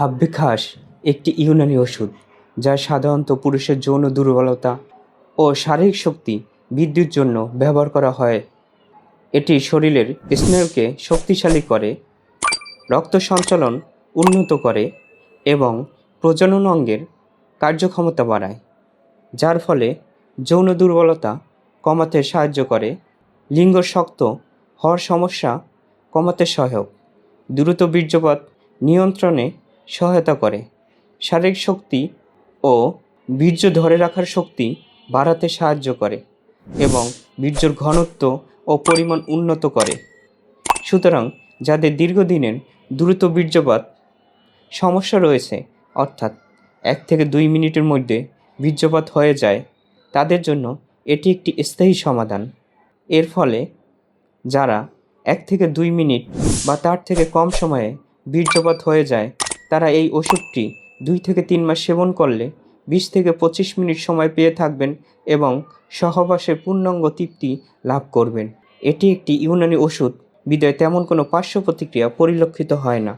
হাব্বিখাস একটি ইউনানি ওষুধ যা সাধারণত পুরুষের যৌন দুর্বলতা ও শারীরিক শক্তি বৃদ্ধির জন্য ব্যবহার করা হয়। এটি শরীরের স্নায়ুকে শক্তিশালী করে, রক্ত সঞ্চালন উন্নত করে এবং প্রজনন অঙ্গের কার্যক্ষমতা বাড়ায়, যার ফলে যৌন দুর্বলতা কমাতে সাহায্য করে, লিঙ্গ শক্ত হওয়ার সমস্যা কমাতে সহায়ক, দ্রুত বীর্যপাত নিয়ন্ত্রণে সহায়তা করে, শারীরিক শক্তি ও বীর্য ধরে রাখার শক্তি বাড়াতে সাহায্য করে এবং বীর্যর ঘনত্ব ও পরিমাণ উন্নত করে। সুতরাং যাদের দীর্ঘদিনের দ্রুত বীর্যপাত সমস্যা রয়েছে, অর্থাৎ 1 থেকে 2 মিনিটের মধ্যে বীর্যপাত হয়ে যায়, তাদের জন্য এটি একটি স্থায়ী সমাধান। এর ফলে যারা 1 থেকে 2 মিনিট বা তার থেকে কম সময়ে বীর্যপাত হয়ে যায়, তারা এই ওষুধটি 2 থেকে 3 মাস সেবন করলে 20 থেকে 25 মিনিট সময় পেয়ে থাকবেন এবং সহবাসে পূর্ণাঙ্গ তৃপ্তি লাভ করবেন। এটি একটি ইউনানি ওষুধ বিধায় তেমন কোনো পার্শ্ব প্রতিক্রিয়া পরিলক্ষিত হয় না।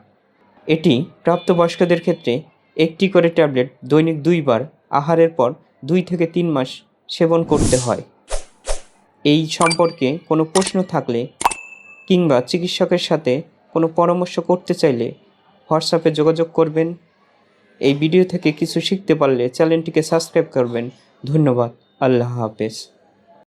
এটি প্রাপ্তবয়স্কদের ক্ষেত্রে একটি করে ট্যাবলেট দৈনিক 2 বার আহারের পর 2 থেকে 3 মাস সেবন করতে হয়। এই সম্পর্কে কোনো প্রশ্ন থাকলে কিংবা চিকিৎসকের সাথে কোনো পরামর্শ করতে চাইলে হোয়াটসঅ্যাপে যোগাযোগ করবেন। এই ভিডিও থেকে কিছু শিখতে পারলে চ্যানেলটিকে সাবস্ক্রাইব করবেন। ধন্যবাদ। আল্লাহ হাফেজ।